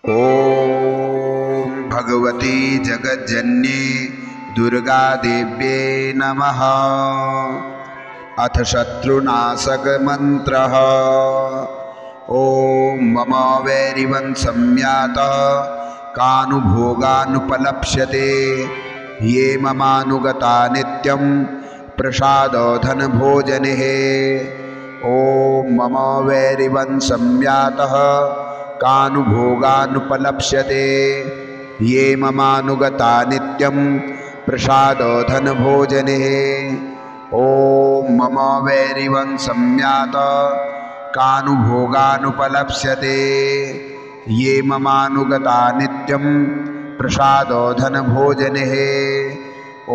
ॐ भगवती जगज्जन्ये दुर्गादेव्ये नमः। अथ शत्रुनाशकमन्त्रः। ॐ मम वैरिवंशम्यातः कानुभोगानुपलप्स्यते ये ममानुगता नित्यं प्रसादधनभोजने। ॐ मम वैरिवंशम्यातः कानुभोगानुपलप्स्यते ये ममानुगता नित्यं प्रसादधनभोजने। ॐ मम वैरिवंशम्यातः कानुभोगानुपलप्स्यते ये ममानुगता नित्यं प्रसादधनभोजने। ॐ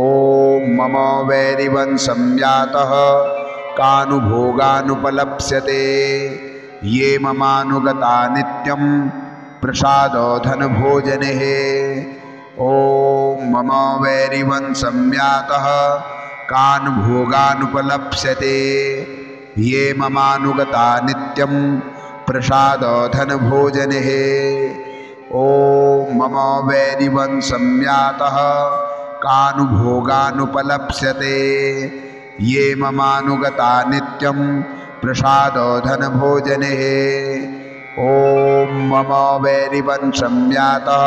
मम वैरिवंशम्यातः कानुभोगानुपलप्स्यते ये ममानुगता नित्यं प्रसादधनभोजने। ॐ मम वैरिवंशम्यातः कानुभोगानुपलप्स्यते ये ममानुगता नित्यं प्रसादधनभोजने। ॐ मम वैरिवंशम्यातः कानुभोगानुपलप्स्यते ये ममानुगता नित्यं प्रसादधनभोजने। ॐ मम वैरिवंशम्यातः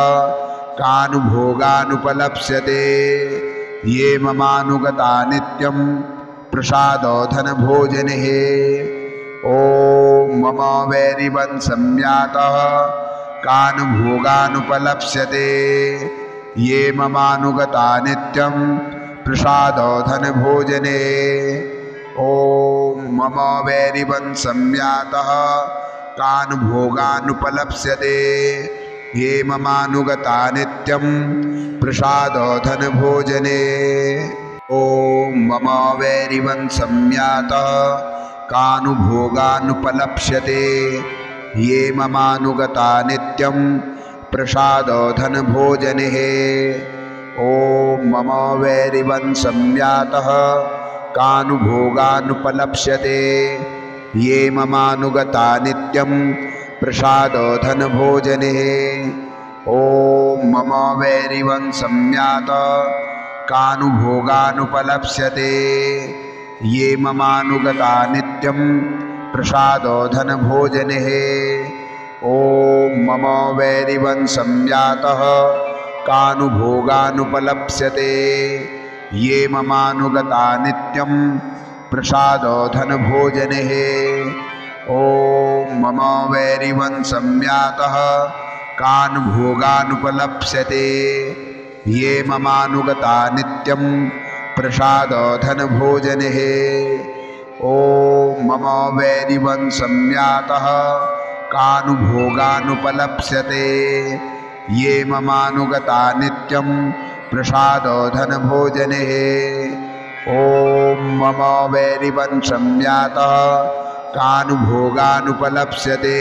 कानुभोगानुपलप्स्यते ये ममानुगता नित्यं प्रसादधनभोजने। ॐ मम वैरिवंशम्यातः कानुभोगानुपलप्स्यते ये ममानुगता नित्यं प्रसादधनभोजने। ॐ मम वैरिवंशम्यातः कानुभोगानुपलप्स्यते ये ममानुगता नित्यं प्रसादधनभोजने। ॐ मम वैरिवंशम्यातः कानुभोगानुपलप्स्यते ये ममानुगता नित्यं प्रसादधनभोजने। ॐ मम वैरिवंशम्यातः कानुभोगानुपलप्स्यते ये ममानुगता नित्यं प्रसादधनभोजने। ॐ मम वैरिवंशम्यातः कानुभोगानुपलप्स्यते ये ममानुगता नित्यं प्रसादधनभोजने। ॐ मम वैरिवंशम्यातः कानुभोगानुपलप्स्यते ये ममानुगता नित्यं प्रसादधनभोजने। ॐ मम वैरिवंशम्यातः कानुभोगानुपलप्स्यते ये ममानुगता नित्यं प्रसादधनभोजने। ॐ मम वैरिवंशम्यातः कानुभोगानुपलप्स्यते ये ममानुगता नित्यं प्रसादधनभोजने। ॐ मम वैरिवंशम्यातः कानुभोगानुपलप्स्यते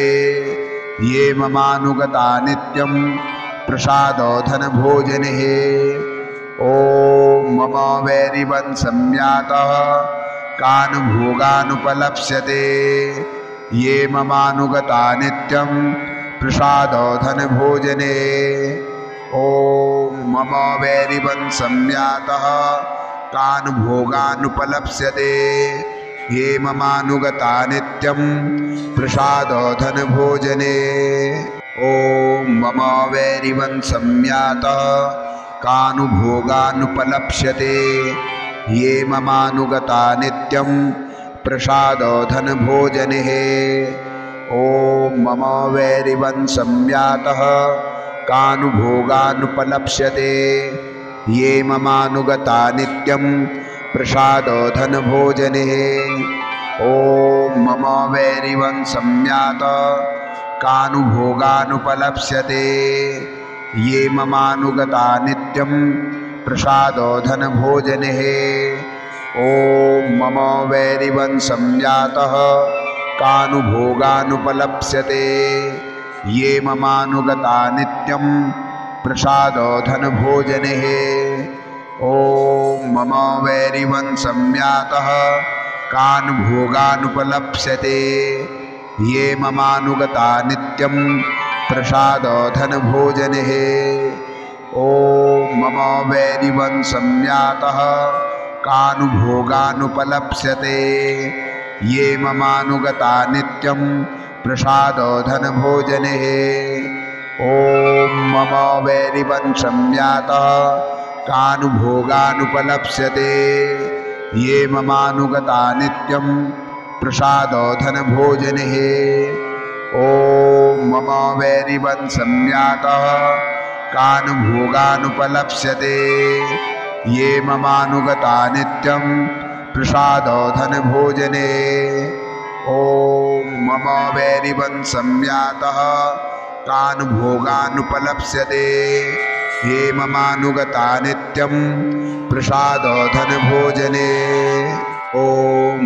ये ममानुगता नित्यं प्रसादधनभोजने। ॐ मम वैरिवंशम्यातः कानुभोगानुपलप्स्यते ये ममानुगता नित्यं प्रसादधनभोजने। ॐ मम वैरिवंशम्यातः कानुभोगानुपलप्स्यते ये ममानुगता नित्यं प्रसादधनभोजने। ॐ मम वैरिवंशम्यातः कानुभोगानुपलप्स्यते ये ममानुगता नित्यं प्रसादधनभोजने। ॐ मम वैरिवंशम्यातः कानुभोगानुपलप्स्यते ये ममानुगता नित्यं प्रसादधनभोजने। ॐ मम वैरिवंशम्यातः कानुभोगानुपलप्स्यते ये ममानुगता नित्यं प्रसादधनभोजने। ॐ मम वैरिवंशम्यातः कानुभोगानुपलप्स्यते ये ममानुगता नित्यं प्रसादधनभोजने। ॐ मम वैरिवंशम्यातः कानुभोगानुपलप्स्यते ये ममानुगता नित्यं प्रसादो धनभोजने। ॐ मम वैरिवंशं यातः कानुभोगानुपलप्स्यते ये ममानुगता नित्यं प्रसादो धनभोजने। ॐ मम वैरिवंशं यातः कानुभोगानुपलप्स्यते ये ममानुगता नित्यं प्रसादो धनभोजने। ॐ मम वैरिवंशं यातः कानुभोगानुपलप्स्यते ये ममानुगता नित्यं प्रसादो धनभोजने। ॐ मम वैरिवंशं यातः कानुभोगानुपलप्स्यते ये ममानुगता नित्यं प्रसादो धनभोजने। ॐ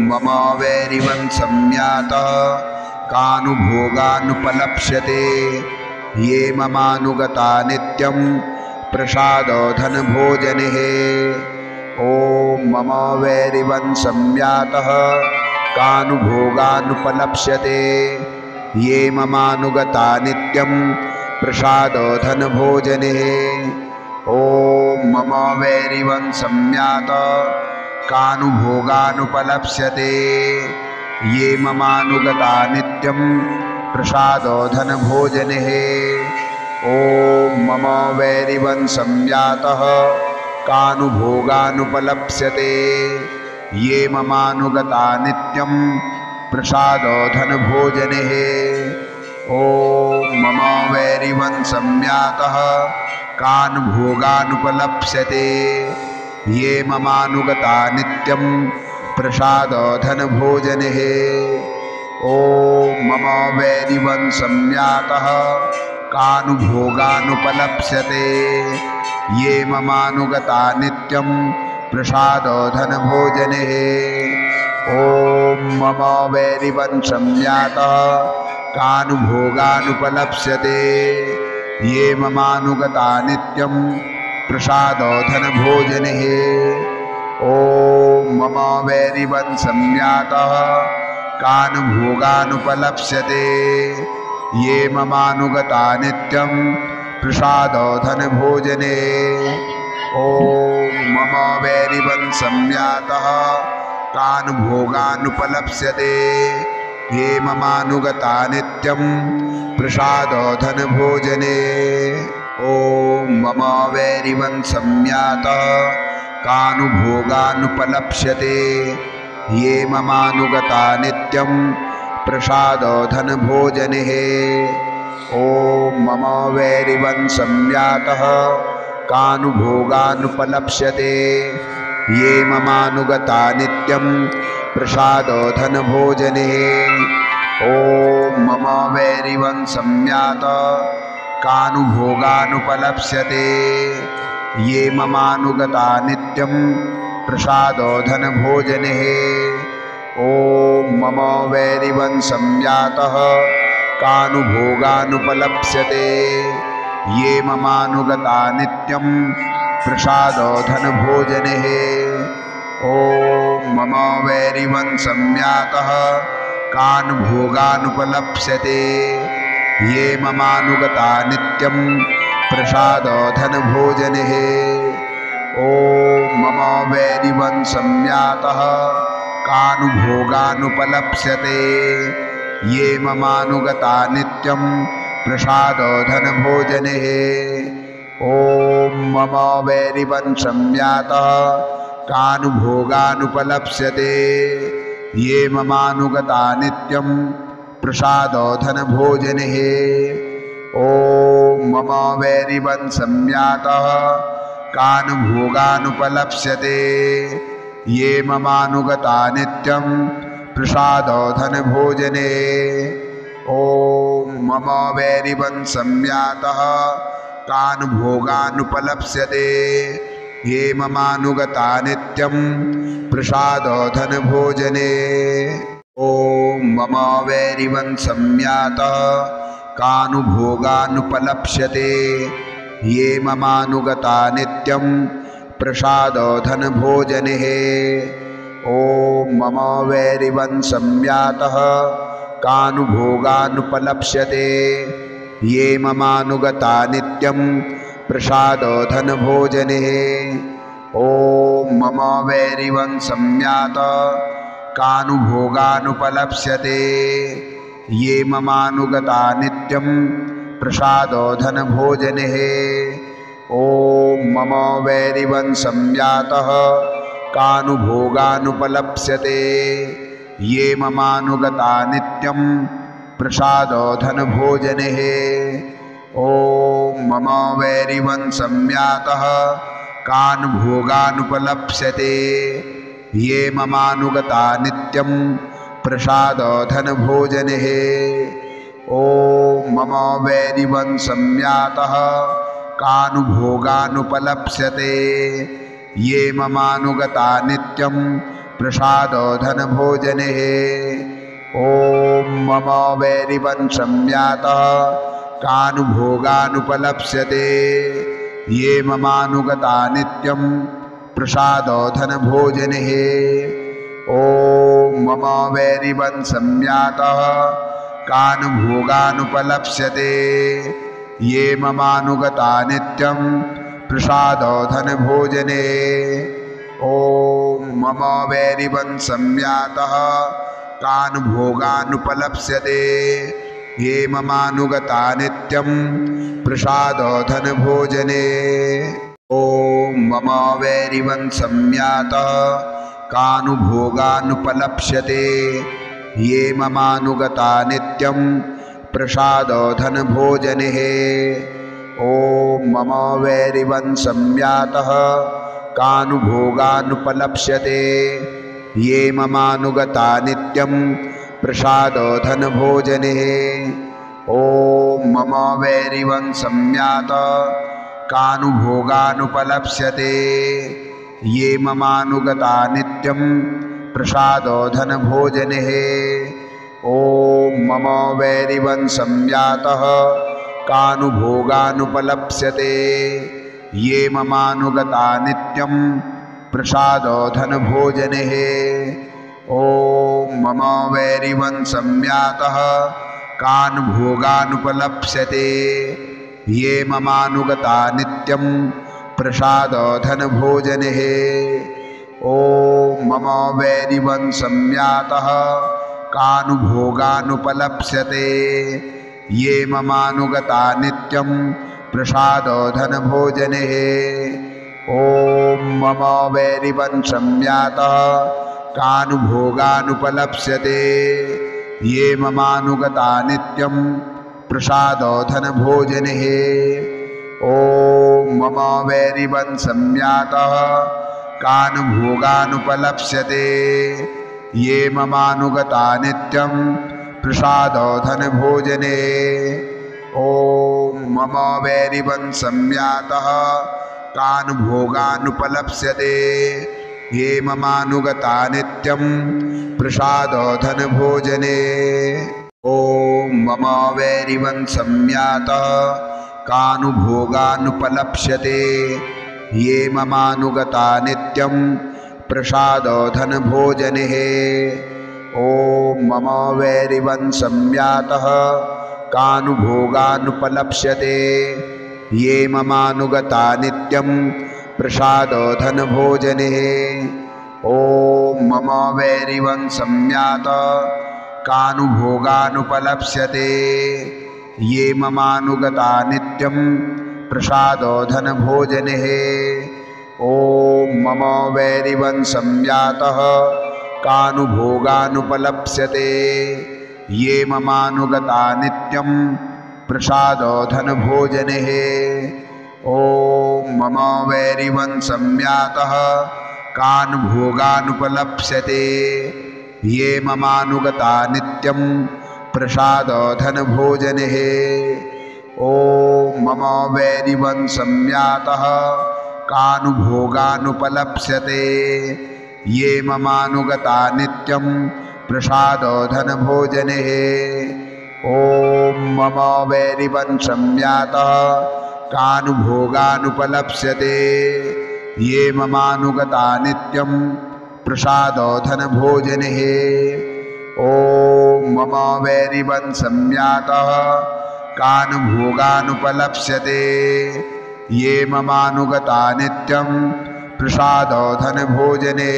मम वैरिवंशं यातः कानुभोगानुपलप्स्यते ये ममानुगता नित्यं प्रसादो धनभोजने। ॐ मम वैरिवंशं यातः कानुभोगानुपलप्स्यते ये ममानुगता नित्यं प्रसादो धनभोजने। ॐ मम वैरिवंशं यातः कानुभोगानुपलप्स्यते ये ममानुगता नित्यं प्रसादो धनभोजने। ॐ मम वैरिवंशं यातः कानुभोगानुपलप्स्यते ये ममानुगता नित्यं प्रसादो धनभोजने। ॐ मम वैरिवंशं यातः कानुभोगानुपलप्स्यते ये ममानुगता नित्यं प्रसादो धनभोजने। ॐ मम वैरिवंशं यातः कानुभोगानुपलप्स्यते ये ममानुगता नित्यं प्रसादो धनभोजने। ॐ मम वैरिवंशं यातः कानुभोगानुपलप्स्यते ये ममानुगता नित्यं प्रसादो धनभोजने। ॐ मम वैरिवंशं यातः कानुभोगानुपलप्स्यते ये ममानुगता नित्यं प्रसादो धनभोजने। ॐ मम वैरिवंशं यातः कानुभोगानुपलप्स्यते ये ममानुगता नित्यं प्रसादो धनभोजने। ॐ मम वैरिवंशं यातः कानुभोगानुपलप्स्यते ये ममानुगता नित्यं प्रसादो धनभोजने। ॐ मम वैरिवंशं यातः कानुभोगानुपलप्स्यते ये ममानुगता नित्यं प्रसादो धनभोजने। ॐ मम वैरिवंशं यातः कानुभोगानुपलप्स्यते ये ममानुगता नित्यं प्रसादो धनभोजने। ॐ मम वैरिवंशं यातः कानुभोगानुपलप्स्यते ये ममानुगता नित्यं प्रसादो धनभोजने। ॐ मम वैरिवंशं यातः कानुभोगानुपलप्स्यते ये ममानुगता नित्यं प्रसादो धनभोजने। ॐ मम वैरिवंशं यातः कानुभोगानुपलप्स्यते ये ममानुगता नित्यं प्रसादो धनभोजने। ॐ मम वैरिवंशं यातः कानुभोगानुपलप्स्यते ये ममानुगता नित्यं प्रसादो धनभोजने। ॐ मम वैरिवंशं यातः कानुभोगानुपलप्स्यते ये ममानुगता नित्यं प्रसादो धनभोजने। ॐ मम वैरिवंशं यातः कानुभोगानुपलप्स्यते ये ममानुगता नित्यं प्रसादो धनभोजने। ॐ मम वैरिवंशं यातः कानुभोगानुपलप्स्यते ये ममानुगता नित्यं प्रसादो धनभोजने। ॐ मम वैरिवंशं यातः कानुभोगानुपलप्स्यते ये ममानुगता नित्यं प्रसादो धनभोजने। ॐ मम वैरिवंशं यात कानुभोगानुपलप्स्यते ये ममानुगता नित्यं प्रसादो धनभोजने। ॐ मम वैरिवंशं यातः कानुभोगानुपलप्स्यते ये ममानुगता नित्यं प्रसादो धनभोजने। ॐ मम वैरिवंशं यातः कानुभोगानुपलप्स्यते ये ममानुगता नित्यं प्रसादो धनभोजने। ॐ मम वैरिवंशं यातः कानुभोगानुपलप्स्यते ये ममानुगता नित्यं प्रसादो धनभोजने। ॐ मम वैरिवंशं यातः कानुभोगानुपलप्स्यते ये ममानुगता नित्यं प्रसादो धनभोजने। ॐ मम वैरिवंशं यातः कानुभोगानुपलप्स्यते ये ममानुगता नित्यं प्रसादो धनभोजने। ॐ मम वैरिवंशं यातः कानुभोगानुपलप्स्यते ये ममानुगता नित्यं प्रसादो धनभोजने। ॐ मम वैरिवंशं यातः कानुभोगानुपलप्स्यते ये ममानुगता नित्यं प्रसादो धनभोजने। ॐ मम वैरिवंशं यातः कानुभोगानुपलप्स्यते ये ममानुगता नित्यं प्रसादो धनभोजने। ॐ मम वैरिवंशं यातः कानुभोगानुपलप्स्यते ये ममानुगता नित्यं प्रसादो धनभोजने। ॐ मम वैरिवंशं यातः कानुभोगानुपलप्स्यते ये ममानुगता नित्यं प्रसादो धनभोजने। ॐ मम वैरिवंशं यातः कानुभोगानुपलप्स्यते ये ममानुगता नित्यं प्रसादो धनभोजने। ॐ मम वैरिवंशं यातः कानुभोगानुपलप्स्यते ये ममानुगता नित्यं प्रसादो धनभोजने। ॐ मम वैरिवंशं यातः कानुभोगानुपलप्स्यते ये ममानुगता नित्यं प्रसादो धनभोजने। ॐ मम वैरिवंशं यातः कानुभोगानुपलप्स्यते ये ममानुगता नित्यं प्रसादो धनभोजने। ॐ मम वैरिवंशं यातः कानुभोगानुपलप्स्यते ये ममानुगता नित्यं प्रसादो धनभोजने। ॐ मम वैरिवंशं यातः कानुभोगानुपलप्स्यते ये ममानुगता नित्यं प्रसादो धनभोजने। ॐ मम वैरिवंशं यातः कानुभोगानुपलप्स्यते ये ममानुगता नित्यं प्रसादो धनभोजने। ॐ मम वैरिवंशं यातः कानुभोगानुपलप्स्यते ये ममानुगता नित्यं प्रसादो धनभोजने। ॐ मम वैरिवंशं यातः कानुभोगानुपलप्स्यते ये ममानुगता नित्यं प्रसादो धनभोजने। ॐ मम वैरिवंशं यातः कानुभोगानुपलप्स्यते ये ममानुगता नित्यं प्रसादो धनभोजने। ॐ मम वैरिवंशं यातः कानुभोगानुपलप्स्यते ये ममानुगता नित्यं प्रसादो धनभोजने। ॐ मम वैरिवंशं यातः कानुभोगानुपलप्स्यते ये ममानुगता नित्यं प्रसादो धनभोजने। ॐ मम वैरिवंशं यातः कान् भोगानुपलप्स्यते ये ममानुगता नित्यं प्रसादो धनभोजने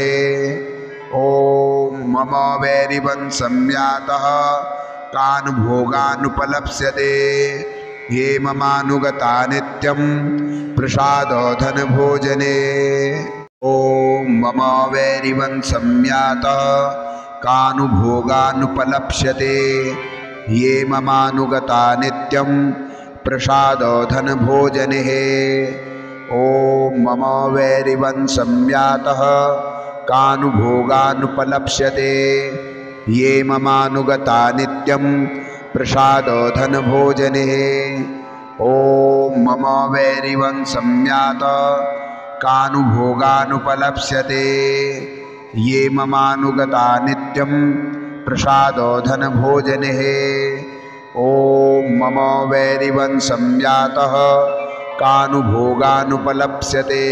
ॐ मम वैरिवंशं यातः कान् भोगानुपलप्स्यते ये ममानुगता नित्यं प्रसादो धनभोजने ॐ मम वैरिवंशं यातः कान् भोगानुपलप्स्यते ये ममानुगता नित्यं प्रसादो धनभोजने ॐ मम वैरिवंशं यातः कान् भोगानुपलप्स्यते ये ममानुगता नित्यं प्रसादो धनभोजने ॐ मम वैरिवंशं यातः कान् भोगानुपलप्स्यते ये ममानुगता नित्यं प्रसादो धनभोजने ॐ मम वैरिवंशं यातः कान् भोगानुपलप्स्यते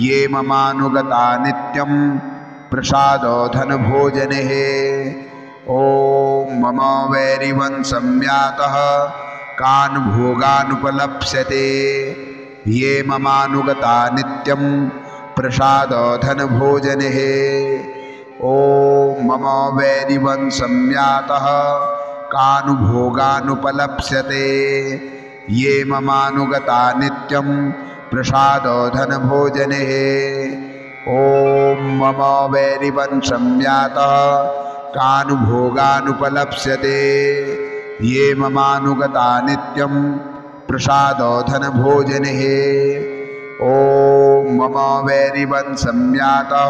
ये ममानुगता नित्यं प्रसादो धनभोजने ॐ मम वैरिवंशं यातः कान् भोगानुपलप्स्यते ये ममानुगता नित्यं प्रसादो धनभोजने ॐ मम वैरिवंशं यातः कान् भोगानुपलप्स्यते ये ममानुगता नित्यं प्रसादो धनभोजने ॐ मम वैरिवंशं यातः कान् भोगानुपलप्स्यते ये ममानुगता नित्यं प्रसादो धनभोजने ॐ मम वैरिवंशं यातः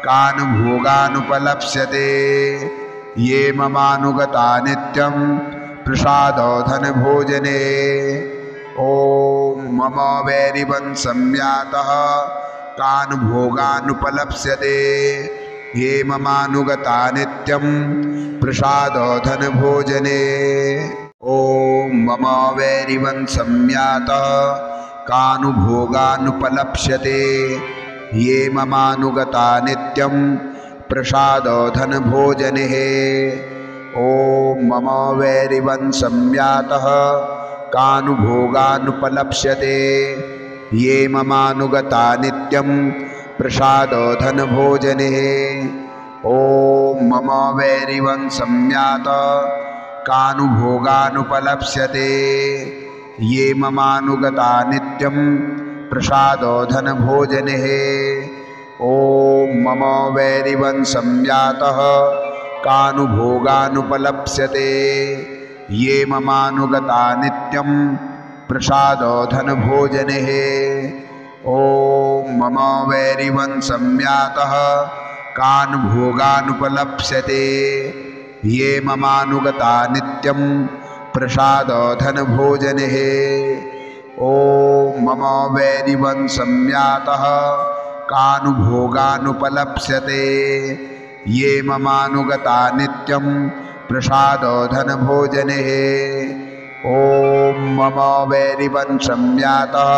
कान् भोगानुपलप्स्यते ये ममानुगता नित्यं प्रसादो धनभोजने ॐ मम वैरिवंशं यातः कान् भोगानुपलप्स्यते ये ममानुगता नित्यं प्रसादो धनभोजने ॐ मम वैरिवंशं यातः कान् भोगानुपलप्स्यते ये ममानुगता नित्यं प्रसादो धनभोजने ॐ मम वैरिवंशं यातः कान् भोगानुपलप्स्यते ये ममानुगता नित्यं प्रसादो धनभोजने ॐ मम वैरिवंशं यातः कान् भोगानुपलप्स्यते ये ममानुगता नित्यं प्रसादो धनभोजने ॐ मम वैरिवंशं यातः कान् भोगानुपलप्स्यते ये ममानुगता नित्यं प्रसादो धनभोजने ॐ मम वैरिवंशं यातः कान् भोगानुपलप्स्यते ये ममानुगता नित्यं प्रसादो धनभोजने ॐ मम वैरिवंशं यातः कान् भोगानुपलप्स्यते ये ममानुगता नित्यं प्रसादो धनभोजने ॐ मम वैरिवंशं यातः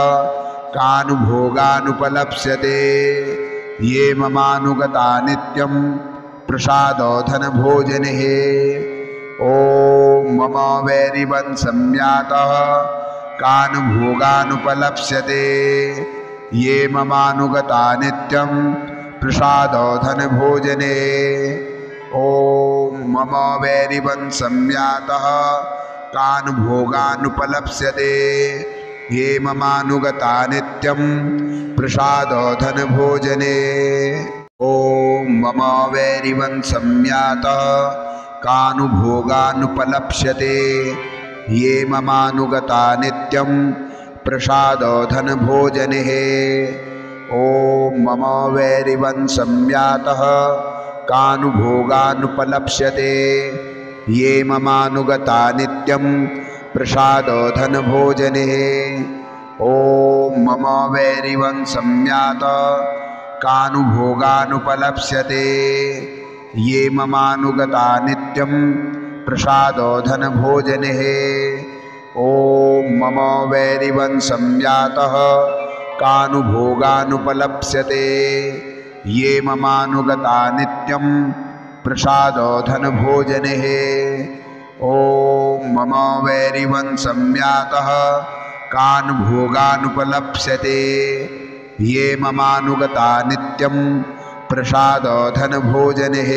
कान् भोगानुपलप्स्यते ये ममानुगता नित्यं प्रसादो धनभोजने ॐ मम वैरिवंशं यातः कान् भोगानुपलप्स्यते ये ममानुगता नित्यं प्रसादो धनभोजने ॐ मम वैरिवंशं यातः कान् भोगानुपलप्स्यते ये ममानुगता नित्यं प्रसादो धनभोजने ॐ मम वैरिवंशं यातः कान् भोगानुपलप्स्यते ये ममानुगता नित्यं प्रसादो धनभोजने ॐ मम वैरिवंशं यातः कान् भोगानुपलप्स्यते ये ममानुगता नित्यं प्रसादो धनभोजने ॐ मम वैरिवंशं यातः कान् भोगानुपलप्स्यते ये ममानुगता नित्यं प्रसादो धनभोजने ॐ मम वैरिवंशं यातः कान् भोगानुपलप्स्यते ये ममानुगता नित्यं प्रसादो धनभोजने ॐ मम वैरिवंशम्यातः कान् भोगानुपलप्स्यते ये ममानुगता नित्यं प्रसादधनभोजनैः।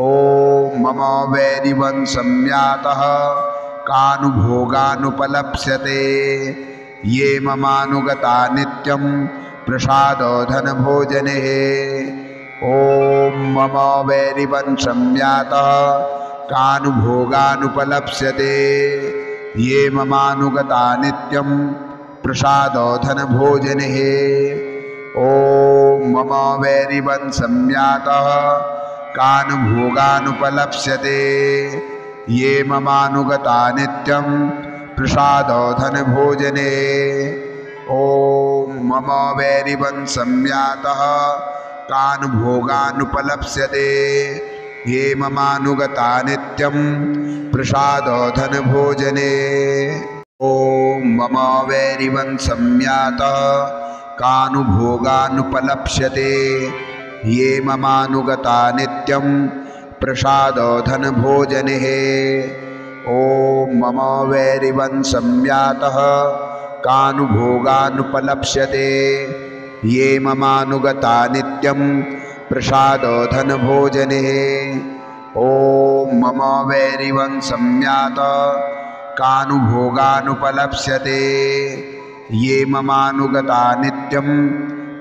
ॐ मम वैरिवंशम्यातः कान् भोगानुपलप्स्यते ये ममानुगता नित्यं प्रसादधनभोजनैः। ॐ मम वैरिवंशम्यातः कान् भोगानुपलप्स्यते ये ममानुगता नित्यं प्रसादधनभोजनैः। ॐ मम वैरिवंशम्यातः कान् भोगानुपलप्स्यते ये ममानुगता नित्यं प्रसादधनभोजने। ॐ मम वैरिवंशम्यातः कान् भोगानुपलप्स्यते ये ममानुगता नित्यं प्रसादधनभोजने। ॐ मम वैरिवंशम्यातः कान् भोगानुपलप्स्यते ये ममानुगता नित्यं प्रसादधनभोजनैः। ॐ मम वैरिवंशम्यातः कान् भोगानुपलप्स्यते ये ममानुगता नित्यं प्रसादधनभोजनैः। ॐ मम वैरिवंशम्यातः कान् भोगानुपलप्स्यते ये ममानुगता नित्यं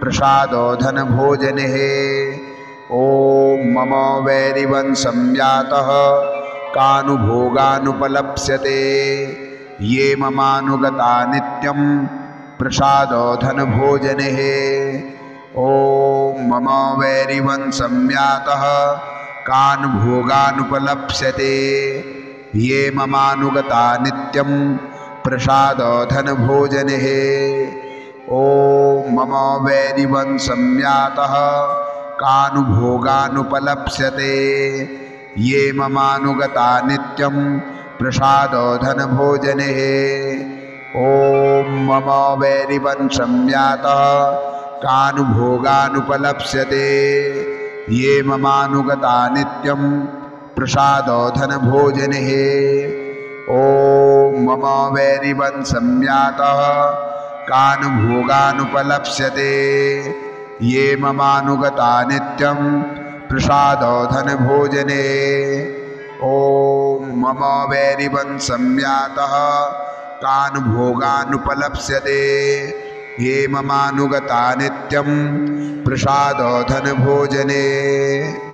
प्रसादधनभोजनैः। ॐ मम वैरिवंशम्यातः कान् भोगानुपलप्स्यते ये ममानुगता नित्यं प्रसादधनभोजनैः। ॐ मम वैरिवंशम्यातः कान् भोगानुपलप्स्यते ये ममानुगता नित्यं प्रसादधनभोजनैः। ॐ मम वैरिवंशम्यातः कान् भोगानुपलप्स्यते ये ममानुगता नित्यं प्रसादधनभोजनैः। ॐ मम वैरिवंशम्यातः कान् भोगानुपलप्स्यते ये ममानुगता नित्यं प्रसादधनभोजनैः। ॐ मम वैरिवंशम्यातः कान् भोगानुपलप्स्यते ये ममानुगता नित्यं प्रसादधनभोजने। ॐ मम वैरिवंशम्यातः कान् भोगानुपलप्स्यते ये ममानुगता नित्यं प्रसादधनभोजने।